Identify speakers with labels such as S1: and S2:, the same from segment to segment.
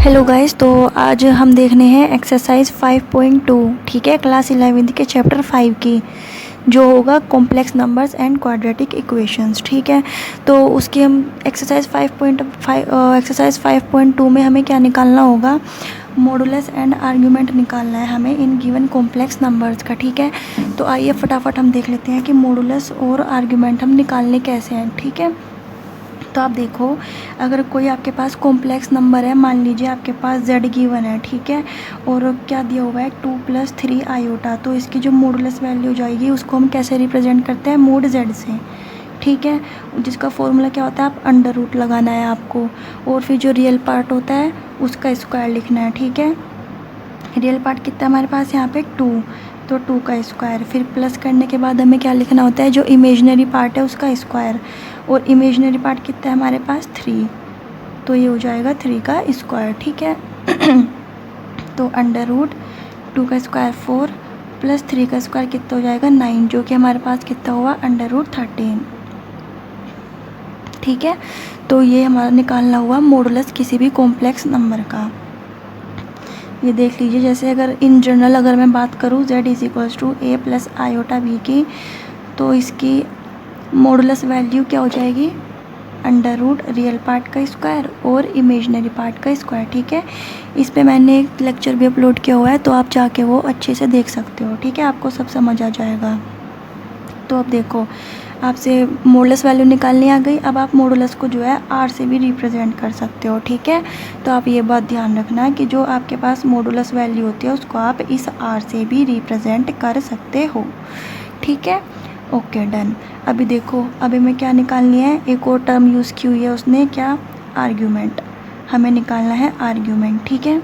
S1: Hello guys, तो आज हम देखने हैं एक्सरसाइज 5.2। ठीक है, क्लास 11वीं के चैप्टर 5 की, जो होगा complex numbers and quadratic equations. ठीक है, तो उसकी हम एक्सरसाइज 5.2 में हमें क्या निकालना होगा, मॉडुलस एंड आर्ग्यूमेंट निकालना है हमें इन गिवन कॉम्प्लेक्स नंबर्स का। ठीक है, तो आइए फटाफट हम देख लेते हैं कि मॉडुलस और आर्ग्यूमेंट हम निकालने कैसे हैं। ठीक है, तो आप देखो, अगर कोई आपके पास कॉम्प्लेक्स नंबर है, मान लीजिए आपके पास z गिवन है, ठीक है, और क्या दिया हुआ है 2 + 3 आयोटा, तो इसकी जो मॉडुलस वैल्यू हो जाएगी उसको हम कैसे रिप्रेजेंट करते हैं, मोड z से। ठीक है, जिसका फॉर्मूला क्या होता है, आप अंडर रूट लगाना है आपको, और फिर जो रियल पार्ट होता है उसका स्क्वायर लिखना है। ठीक है, रियल पार्ट कितना हमारे पास यहाँ पे 2, तो 2 का स्क्वायर, फिर प्लस करने के बाद हमें क्या लिखना होता है, जो इमेजनरी पार्ट है उसका स्क्वायर, और इमेजनरी पार्ट कितना है हमारे पास 3, तो ये हो जाएगा 3 का स्क्वायर। ठीक है तो अंडर रूट 2 का स्क्वायर 4 + 3 का स्क्वायर कितना हो जाएगा 9, जो कि हमारे पास कितना हुआ अंडर रूट 13। ठीक है, तो ये हमारा निकालना हुआ मॉडुलस किसी भी कॉम्प्लेक्स नंबर का। ये देख लीजिए, जैसे अगर इन जनरल अगर मैं बात करूँ z = a + आयोटा b की, तो इसकी मॉडुलस वैल्यू क्या हो जाएगी, अंडर रूट रियल पार्ट का स्क्वायर और इमेजनरी पार्ट का स्क्वायर। ठीक है, इस पे मैंने एक लेक्चर भी अपलोड किया हुआ है, तो आप जाके वो अच्छे से देख सकते हो। ठीक है, आपको सब समझ आ जाएगा। तो अब देखो, आपसे मॉडुलस वैल्यू निकालनी आ गई, अब आप मॉडुलस को जो है r से भी रिप्रेजेंट कर सकते हो। ठीक है, तो आप ये बात ध्यान रखना कि जो आपके पास मॉडुलस वैल्यू होती है उसको आप इस r से भी रिप्रेजेंट कर सकते हो। ठीक है, ओके डन। अभी देखो, अभी मैं क्या निकालनी है, एक और टर्म यूज़ की हुई है उसने, क्या, आर्ग्यूमेंट, हमें निकालना है आर्ग्यूमेंट। ठीक है,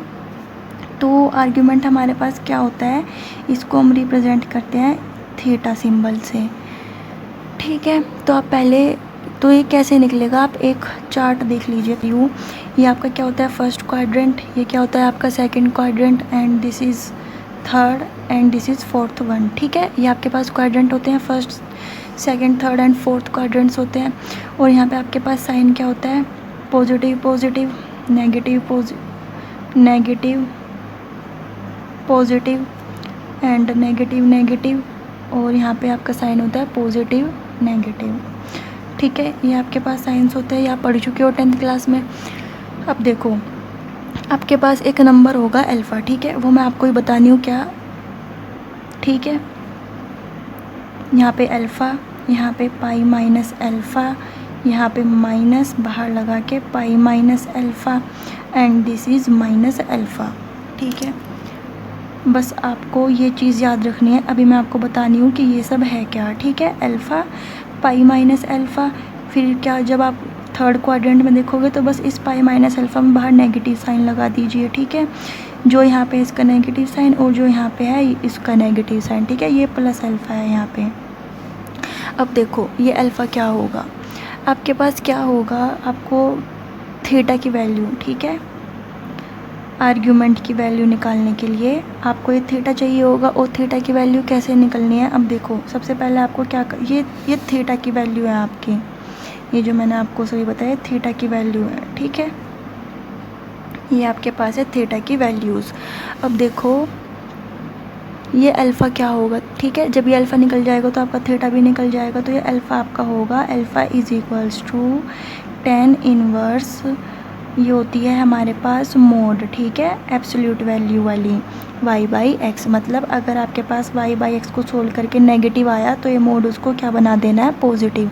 S1: तो आर्ग्यूमेंट हमारे पास क्या होता है, इसको हम रिप्रेजेंट करते हैं थीटा सिंबल से। ठीक है, तो आप पहले, तो ये कैसे निकलेगा, आप एक चार्ट देख लीजिए व्यू, ये आपका क्या होता है फर्स्ट क्वाड्रेंट, ये क्या होता है आपका second quadrant, and this is third, and this is fourth one. ठीक है, ये आपके पास क्वाड्रेंट होते हैं, first second third and fourth quadrants होते हैं, और यहाँ पे आपके पास साइन क्या होता है, positive positive, negative negative positive and negative negative, और यहाँ पे आपका साइन होता है पॉजिटिव नेगेटिव। ठीक है, ये आपके पास साइंस होते हैं, ये आप पढ़ चुके हो 10th क्लास में। अब देखो, आपके पास एक नंबर होगा अल्फ़ा, ठीक है, वो मैं आपको ही बतानी हूँ क्या। ठीक है, यहाँ पे अल्फ़ा, यहाँ पे पाई माइनस अल्फ़ा, यहाँ पे माइनस बाहर लगा के pi minus alpha, and this is minus alpha. ठीक है, बस आपको ये चीज़ याद रखनी है। अभी मैं आपको बतानी हूँ कि ये सब है क्या। ठीक है, अल्फ़ा, पाई माइनस अल्फ़ा, फिर क्या, जब आप थर्ड क्वाड्रेंट में देखोगे तो बस इस पाई माइनस अल्फ़ा में बाहर नेगेटिव साइन लगा दीजिए। ठीक है, जो यहाँ पे इसका नेगेटिव साइन और जो यहाँ पे है इसका नेगेटिव साइन। ठीक है, ये प्लस अल्फ़ा है यहाँ पे। अब देखो, ये अल्फ़ा क्या होगा, आपके पास क्या होगा, आपको थीटा की वैल्यू, ठीक है, आर्ग्यूमेंट की वैल्यू निकालने के लिए आपको ये थीटा चाहिए होगा, और थीटा की वैल्यू कैसे निकलनी है। अब देखो, सबसे पहले आपको क्या ये थीटा की वैल्यू है आपकी, ये जो मैंने आपको सभी बताया थीटा की वैल्यू है। ठीक है, ये आपके पास है थीटा की वैल्यूज़। अब देखो, ये अल्फ़ा क्या होगा, ठीक है, जब ये अल्फ़ा निकल जाएगा तो आपका थीटा भी निकल जाएगा, तो ये अल्फ़ा आपका होगा, अल्फ़ा = tan इनवर्स, ये होती है हमारे पास मोड। ठीक है, एब्सोल्यूट वैल्यू वाली y/x, मतलब अगर आपके पास y/x को सोल्व करके नेगेटिव आया तो ये मोड उसको क्या बना देना है, पॉजिटिव।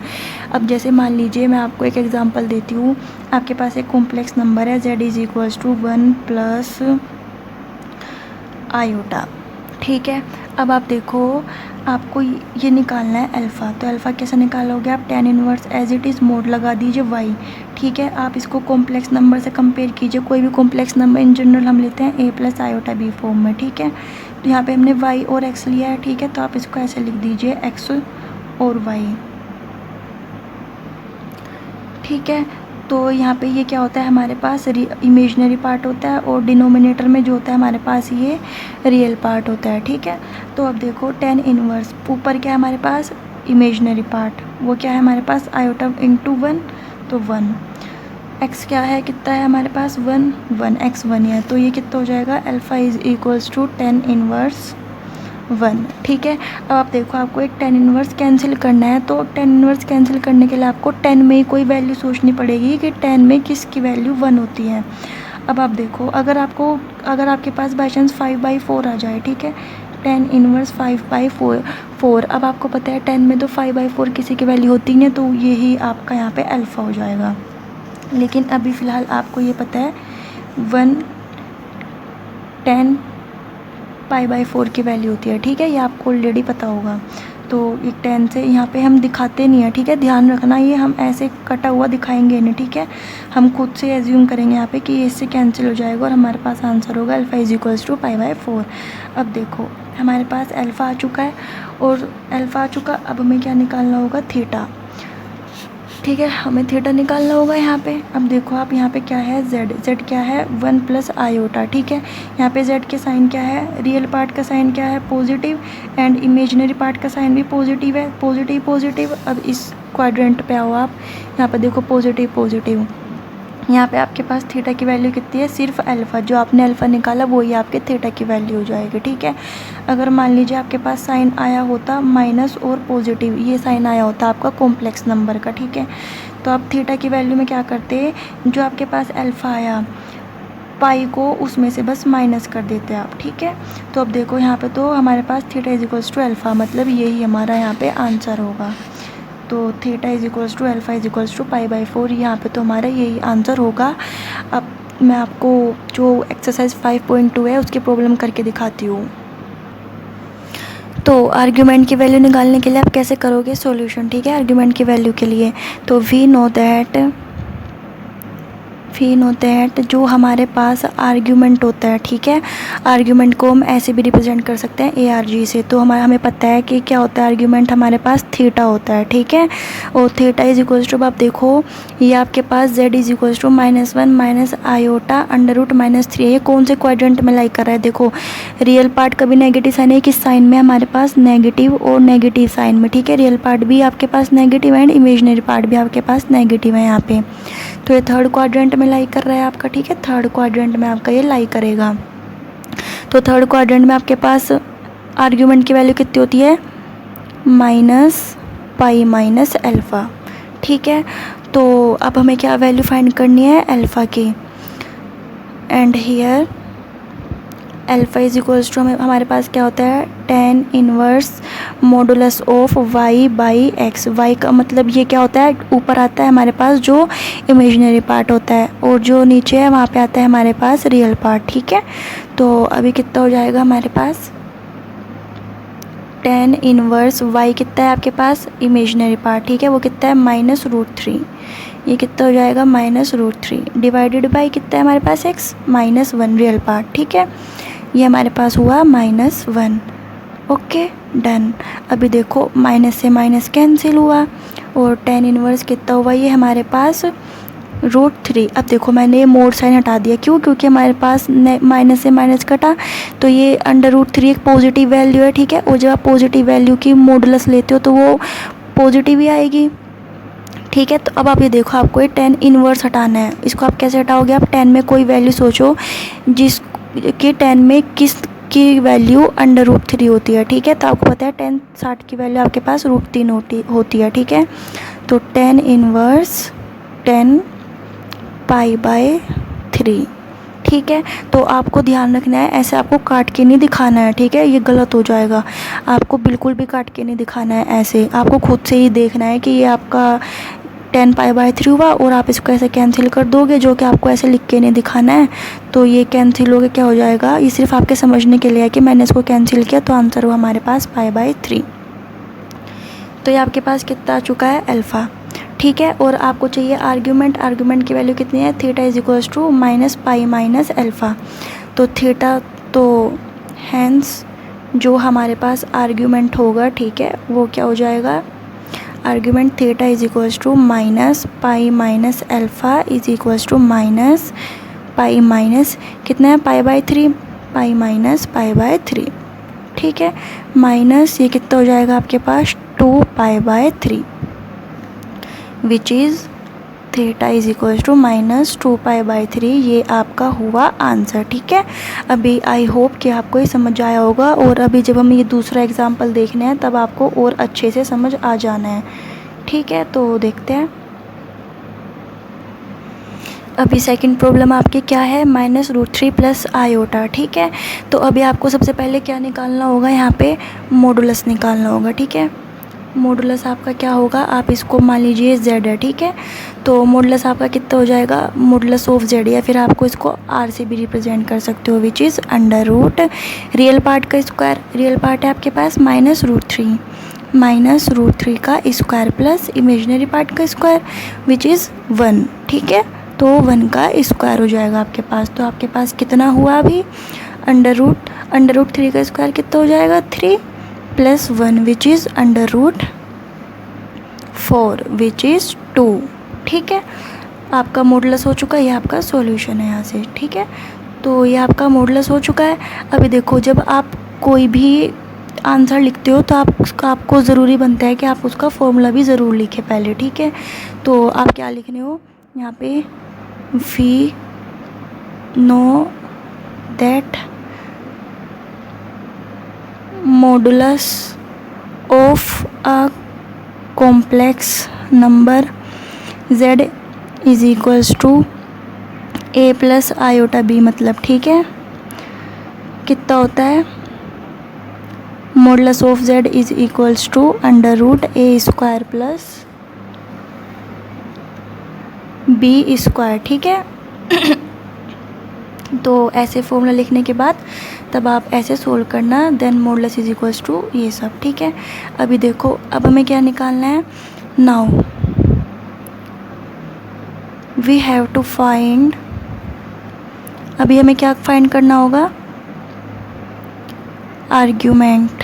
S1: अब जैसे मान लीजिए, मैं आपको एक एग्जांपल देती हूँ, आपके पास एक कॉम्प्लेक्स नंबर है z = 1 + आयोटा। ठीक है, अब आप देखो, आपको ये निकालना है अल्फ़ा, तो अल्फ़ा कैसे निकालोगे आप, tan inverse as it is mode लगा दीजिए y। ठीक है, आप इसको कॉम्प्लेक्स नंबर से कंपेयर कीजिए, कोई भी कॉम्प्लेक्स नंबर इन जनरल हम लेते हैं a + आयोटा b फॉर्म में। ठीक है, तो यहाँ पे हमने y और x लिया है। ठीक है, तो आप इसको ऐसे लिख दीजिए x और y। ठीक है, तो यहाँ पे ये क्या होता है, हमारे पास इमेजनरी पार्ट होता है, और डिनोमिनेटर में जो होता है हमारे पास ये रियल पार्ट होता है। ठीक है, तो अब देखो, tan इनवर्स, ऊपर क्या है हमारे पास इमेजनरी पार्ट, वो क्या है हमारे पास आयोटा × 1, तो 1, एक्स क्या है, कितना है हमारे पास 1 1, एक्स 1 है, तो ये कितना हो जाएगा alpha is equals to 10 inverse 1। ठीक है, अब आप देखो आपको एक 10 इनवर्स कैंसिल करना है, तो 10 इनवर्स कैंसिल करने के लिए आपको 10 में ही कोई वैल्यू सोचनी पड़ेगी कि 10 में किसकी वैल्यू 1 होती है। अब आप देखो अगर आपके पास बाई चांस 5/4 आ जाए, ठीक है, 10 इनवर्स 5/4, अब आपको पता है 10 में तो 5/4 किसी की वैल्यू होती नहीं है, तो यही आपका यहाँ पे अल्फ़ा हो जाएगा। लेकिन अभी फ़िलहाल आपको ये पता है 1 10 π/4 की वैल्यू होती है। ठीक है, ये आपको ऑलरेडी पता होगा। तो एक 10 से यहाँ पे हम दिखाते नहीं है, ठीक है, ध्यान रखना, ये हम ऐसे कटा हुआ दिखाएंगे नहीं, ठीक है, हम खुद से एज्यूम करेंगे यहाँ पे कि ये इससे कैंसिल हो जाएगा और हमारे पास आंसर होगा अल्फ़ा इज़ इक्वल्स टू π/4। अब देखो हमारे पास अल्फ़ा आ चुका है और अल्फ़ा आ चुका, अब हमें क्या निकालना होगा, थीटा। ठीक है, हमें थीटा निकालना होगा यहाँ पे। अब देखो आप यहाँ पे क्या है, जेड क्या है 1 प्लस आयोटा। ठीक है, यहाँ पे जेड के साइन क्या है, रियल पार्ट का साइन क्या है पॉजिटिव, एंड इमेजिनरी पार्ट का साइन भी पॉजिटिव है, पॉजिटिव पॉजिटिव। अब इस क्वाड्रेंट पे आओ आप, यहाँ पे देखो पॉजिटिव पॉजिटिव, यहाँ पे आपके पास थीटा की वैल्यू कितनी है, सिर्फ अल्फ़ा, जो आपने अल्फ़ा निकाला वही आपके थीटा की वैल्यू हो जाएगी। ठीक है, अगर मान लीजिए आपके पास साइन आया होता माइनस और पॉजिटिव, ये साइन आया होता आपका कॉम्प्लेक्स नंबर का, ठीक है, तो आप थीटा की वैल्यू में क्या करते हैं, जो आपके पास अल्फ़ा आया पाई को उसमें से बस माइनस कर देते हैं आप। ठीक है, तो अब देखो यहाँ पे तो हमारे पास theta is equals to alpha, मतलब यही हमारा यहाँ पे आंसर होगा। तो theta is equals to alpha is equals to π/4, यहाँ पे तो हमारा यही आंसर होगा। अब मैं आपको जो एक्सरसाइज 5.2 है उसकी प्रॉब्लम करके दिखाती हूँ। तो आर्ग्यूमेंट की वैल्यू निकालने के लिए आप कैसे करोगे सॉल्यूशन, ठीक है, आर्ग्यूमेंट की वैल्यू के लिए, तो वी नो दैट जो हमारे पास आर्ग्यूमेंट होता है, ठीक है, आर्ग्यूमेंट को हम ऐसे भी रिप्रेजेंट कर सकते हैं ARG से। तो हमें पता है कि क्या होता है आर्ग्यूमेंट, हमारे पास थीटा होता है। ठीक है, और थीटा इज इक्वल्स टू, आप देखो ये आपके पास z is equals to -1 minus iota √-3, ये कौन से क्वाड्रेंट में लाई कर रहा है, देखो रियल पार्ट का भी नेगेटिव साइन है, किस साइन में, हमारे पास नेगेटिव और नेगेटिव साइन में। ठीक है, रियल पार्ट भी आपके पास नेगेटिव एंड इमेजिनरी पार्ट भी आपके पास नेगेटिव है यहाँ पे, तो ये थर्ड क्वाड्रेंट में लाई कर रहा है आपका। ठीक है, थर्ड क्वाड्रेंट में आपका ये लाई करेगा। तो थर्ड क्वाड्रेंट में आपके पास आर्ग्यूमेंट की वैल्यू कितनी होती है, -π - अल्फ़ा। ठीक है, तो अब हमें क्या वैल्यू फाइंड करनी है अल्फ़ा की, and here alpha is equals to, हमारे पास क्या होता है 10 inverse modulus of y/x। y का मतलब ये क्या होता है, ऊपर आता है हमारे पास जो इमेजिनरी पार्ट होता है, और जो नीचे है वहाँ पे आता है हमारे पास रियल पार्ट। ठीक है, तो अभी कितना हो जाएगा हमारे पास 10 इनवर्स y कितना है आपके पास इमेजिनरी पार्ट, ठीक है, वो कितना है -√3, ये कितना हो जाएगा -√3 डिवाइडेड बाई कितना है हमारे पास x -1 रियल पार्ट। ठीक है, ये हमारे पास हुआ -1। Okay done. अभी देखो माइनस से माइनस कैंसिल हुआ और 10 इनवर्स कितना हुआ, ये हमारे पास √3। अब देखो मैंने ये मोड साइन हटा दिया, क्यों, क्योंकि हमारे पास माइनस से माइनस कटा, तो ये √3 एक पॉजिटिव वैल्यू है। ठीक है, और जब आप पॉजिटिव वैल्यू की मॉडुलस लेते हो तो वो पॉजिटिव ही आएगी। ठीक है, तो अब आप ये देखो आपको ये 10 इनवर्स हटाना है, इसको आप कैसे हटाओगे, आप 10 में कोई वैल्यू सोचो जिसके 10 में किस की वैल्यू √3 होती है। ठीक है, तो आपको पता है 10 60 की वैल्यू आपके पास √3 होती है। ठीक है, तो 10 इनवर्स 10 π/3। ठीक है, तो आपको ध्यान रखना है, ऐसे आपको काट के नहीं दिखाना है। ठीक है, ये गलत हो जाएगा, आपको बिल्कुल भी काट के नहीं दिखाना है, ऐसे आपको खुद से ही देखना है कि ये आपका 10 π/3 हुआ और आप इसको ऐसे कैंसिल कर दोगे, जो कि आपको ऐसे लिख के नहीं दिखाना है। तो ये कैंसिल हो के क्या हो जाएगा, ये सिर्फ आपके समझने के लिए है कि मैंने इसको कैंसिल किया, तो आंसर हुआ हमारे पास π/3। तो ये आपके पास कितना आ चुका है अल्फ़ा। ठीक है, और आपको चाहिए आर्ग्यूमेंट की वैल्यू कितनी है, theta is equals to -π - alpha. तो थीटा, तो हैंस जो हमारे पास आर्ग्यूमेंट होगा, ठीक है, वो क्या हो जाएगा, argument theta is equals to -π - alpha is equals to -π कितना है π/3, π - 3। ठीक है, माइनस ये कितना हो जाएगा आपके पास 2π/3 which is theta is equal to -2π/3, ये आपका हुआ आंसर। ठीक है, अभी आई होप कि आपको ये समझ आया होगा, और अभी जब हम ये दूसरा एग्जाम्पल देखने हैं तब आपको और अच्छे से समझ आ जाना है। ठीक है, तो देखते हैं अभी सेकंड प्रॉब्लम आपकी क्या है, -√3 प्लस आयोटा। ठीक है, तो अभी आपको सबसे पहले क्या निकालना होगा, यहाँ पे मॉडुलस निकालना होगा। ठीक है, मॉडुलस आपका क्या होगा, आप इसको मान लीजिए z है। ठीक है, तो मॉडुलस आपका कितना हो जाएगा, मॉडुलस ऑफ z, या फिर आपको इसको r से भी रिप्रेजेंट कर सकते हो, which is under root real part का स्क्वायर, रियल पार्ट है आपके पास -√3 का स्क्वायर प्लस इमेजिनरी पार्ट का स्क्वायर विच इज़ 1। ठीक है, तो 1 का स्क्वायर हो जाएगा आपके पास। तो आपके पास कितना हुआ अभी, अंडर रूट 3 का स्क्वायर कितना हो जाएगा, 3 plus 1 which is under root 4 which is 2। ठीक है, आपका मॉडुलस हो चुका है, ये आपका सॉल्यूशन है यहाँ से। ठीक है, तो ये आपका मॉडुलस हो चुका है। अभी देखो, जब आप कोई भी आंसर लिखते हो तो आपको ज़रूरी बनता है कि आप उसका फॉर्मूला भी ज़रूर लिखें पहले। ठीक है, तो आप क्या लिखने हो यहाँ पे, we know that modulus of a complex number z is equals to a plus iota b, मतलब ठीक है कितना होता है, modulus of z is equals to under root a² plus b square. ठीक है, तो ऐसे फॉर्मूला लिखने के बाद तब आप ऐसे सोल्व करना, then modulus is equals to ये सब। ठीक है, अभी देखो, अब हमें क्या निकालना है, now we have to find, अभी हमें क्या फाइंड करना होगा, आर्ग्यूमेंट।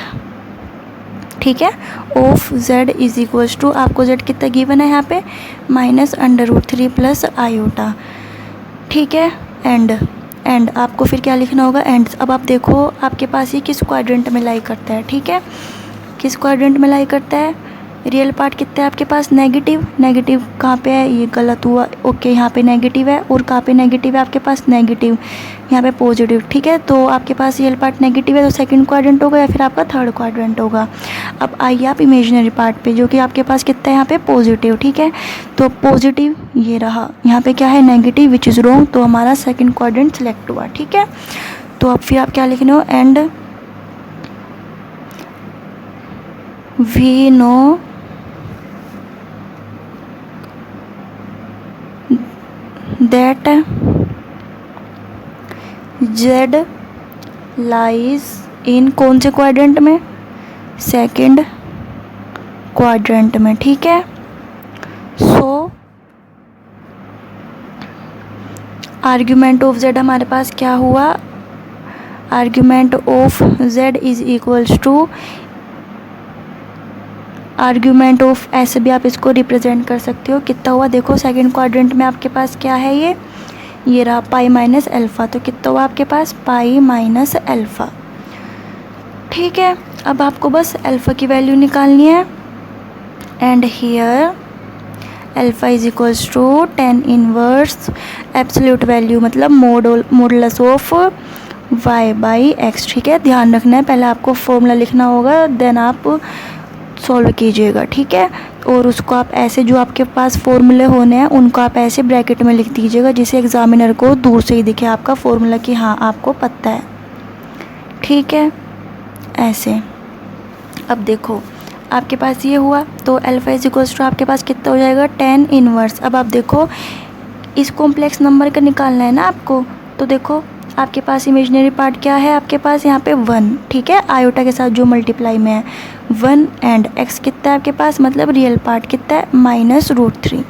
S1: ठीक है, of z is equals to, आपको z कितना गिवन है यहाँ पे, -√3 प्लस आयोटा। ठीक है, एंड आपको फिर क्या लिखना होगा, एंड। अब आप देखो आपके पास ये किस क्वाड्रेंट में लाई करता है। ठीक है, किस क्वाड्रेंट में लाई करता है, रियल पार्ट कितना है आपके पास, नेगेटिव कहाँ पे है, ये गलत हुआ, ओके यहाँ पे नेगेटिव है, और कहाँ पे नेगेटिव है आपके पास, नेगेटिव यहाँ पे पॉजिटिव। ठीक है, तो आपके पास रियल पार्ट नेगेटिव है तो सेकंड क्वाड्रेंट होगा या फिर आपका थर्ड क्वाड्रेंट होगा। अब आइए आप इमेजिनरी पार्ट पे, जो कि आपके पास कितना है यहाँ पे, पॉजिटिव। ठीक है, तो पॉजिटिव ये रहा, यहाँ पे क्या है, नेगेटिव विच इज़ रॉन्ग, तो हमारा सेकेंड क्वाड्रेंट सेलेक्ट हुआ। ठीक है, तो अब फिर आप क्या लिखने हो, and we know that z lies in कौन से क्वाड्रेंट में, सेकंड क्वाड्रेंट में। ठीक है, सो आर्ग्यूमेंट ऑफ z हमारे पास क्या हुआ, argument of z is equals to argument of, ऐसे भी आप इसको रिप्रेजेंट कर सकते हो, कितना हुआ, देखो सेकंड क्वाड्रेंट में आपके पास क्या है, ये रहा पाई माइनस अल्फ़ा, तो कितना हुआ आपके पास, पाई माइनस अल्फ़ा। ठीक है, अब आपको बस अल्फ़ा की वैल्यू निकालनी है, and here alpha is equals to 10 inverse absolute value, मतलब मॉडुलस ऑफ y/x। ठीक है, ध्यान रखना है, पहले आपको फॉर्मूला लिखना होगा, देन आप सॉल्व कीजिएगा। ठीक है, और उसको आप ऐसे, जो आपके पास फॉर्मूले होने हैं उनको आप ऐसे ब्रैकेट में लिख दीजिएगा, जिससे एग्जामिनर को दूर से ही दिखे आपका फॉर्मूला कि हाँ आपको पता है। ठीक है, ऐसे। अब देखो आपके पास ये हुआ, तो अल्फ़ा इज इक्वल्स टू आपके पास कितना हो जाएगा, 10 इनवर्स। अब आप देखो इस कॉम्प्लेक्स नंबर का निकालना है ना आपको, तो देखो आपके पास इमेजिनरी पार्ट क्या है आपके पास, यहाँ पे 1। ठीक है, आयोटा के साथ जो मल्टीप्लाई में है 1, एंड x कितना है आपके पास, मतलब रियल पार्ट कितना है, -√3।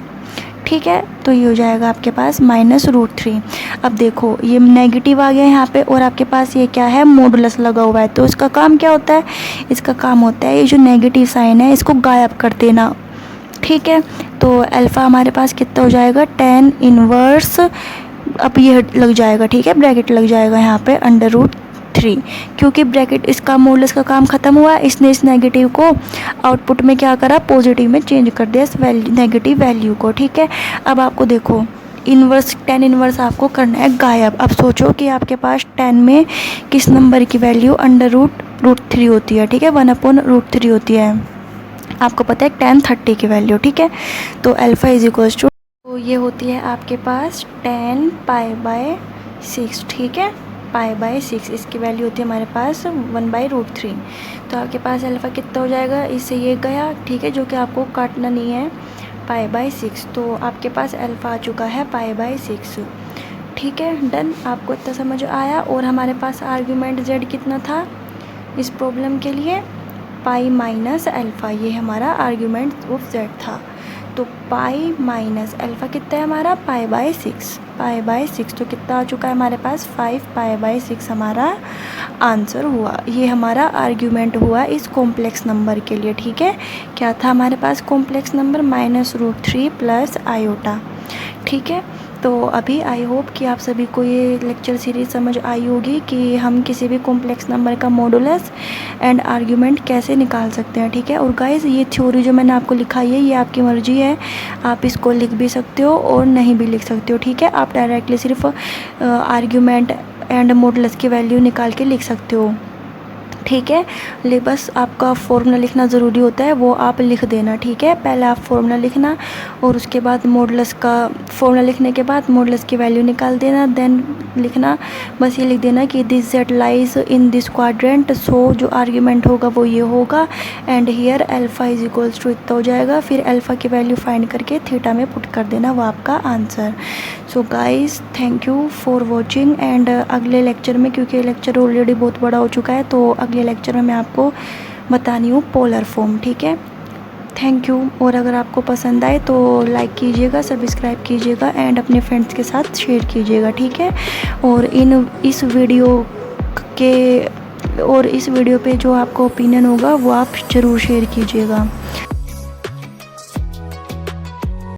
S1: ठीक है, तो ये हो जाएगा आपके पास -√3। अब देखो ये नेगेटिव आ गया यहाँ पे, और आपके पास ये क्या है, मॉडुलस लगा हुआ है, तो इसका काम क्या होता है, इसका काम होता है ये जो नेगेटिव साइन है इसको गायब कर देना। ठीक है, तो अल्फ़ा हमारे पास कितना हो जाएगा, 10 इनवर्स, अब ये लग जाएगा। ठीक है, ब्रैकेट लग जाएगा यहाँ पे, अंडर रूट 3, क्योंकि ब्रैकेट इसका मॉडुलस का काम ख़त्म हुआ, इसने इस नेगेटिव को आउटपुट में क्या करा, पॉजिटिव में चेंज कर दिया इस नेगेटिव वैल्यू को। ठीक है, अब आपको देखो इन्वर्स, tan इन्वर्स आपको करना है गायब। अब सोचो कि आपके पास tan में किस नंबर की वैल्यू √3 होती है। ठीक है, 1/√3 होती है, आपको पता है tan 30 की वैल्यू। ठीक है, तो अल्फ़ा इज इक्वल्स टू, तो ये होती है आपके पास tan π/6। ठीक है, π/6 इसकी वैल्यू होती है हमारे पास 1/√3। तो आपके पास अल्फ़ा कितना हो जाएगा, इससे ये गया। ठीक है, जो कि आपको काटना नहीं है, π/6। तो आपके पास अल्फ़ा आ चुका है π/6। ठीक है, डन, आपको इतना समझ आया। और हमारे पास आर्ग्यूमेंट z कितना था इस प्रॉब्लम के लिए, पाई माइनस अल्फ़ा, ये हमारा आर्ग्यूमेंट ऑफ z था। तो पाई माइनस अल्फ़ा कितना है हमारा, π/6 तो कितना आ चुका है हमारे पास 5π/6 हमारा आंसर हुआ। ये हमारा आर्ग्यूमेंट हुआ इस कॉम्प्लेक्स नंबर के लिए। ठीक है, क्या था हमारे पास कॉम्प्लेक्स नंबर, -√3 प्लस आयोटा। ठीक है, तो अभी आई होप कि आप सभी को ये लेक्चर सीरीज समझ आई होगी कि हम किसी भी कॉम्प्लेक्स नंबर का मॉडुलस एंड आर्ग्यूमेंट कैसे निकाल सकते हैं। ठीक है, और गाइस ये थ्योरी जो मैंने आपको लिखाई है ये आपकी मर्जी है, आप इसको लिख भी सकते हो और नहीं भी लिख सकते हो। ठीक है, आप डायरेक्टली सिर्फ आर्ग्यूमेंट एंड मॉडुलस की वैल्यू निकाल के लिख सकते हो। ठीक है, बस आपका फॉर्मूला लिखना ज़रूरी होता है, वो आप लिख देना। ठीक है, पहले आप फॉर्मूला लिखना और उसके बाद मॉडुलस का फॉर्मूला लिखने के बाद मॉडुलस की वैल्यू निकाल देना, देन लिखना, बस ये लिख देना कि this z lies in this quadrant, so जो आर्ग्यूमेंट होगा वो ये होगा, and here alpha is equals to इतना हो जाएगा। फिर अल्फ़ा की वैल्यू फाइंड करके थीटा में पुट कर देना, वो आपका answer. So guys, thank you for watching. And अगले लेक्चर में, क्योंकि लेक्चर ऑलरेडी बहुत बड़ा हो चुका है, तो अगले लेक्चर में मैं आपको बतानी हूँ पोलर फॉर्म। ठीक है, थैंक यू। और अगर आपको पसंद आए तो लाइक कीजिएगा, सब्सक्राइब कीजिएगा एंड अपने फ्रेंड्स के साथ शेयर कीजिएगा। ठीक है, और इस वीडियो पे जो आपका ओपिनियन होगा वो आप ज़रूर शेयर कीजिएगा।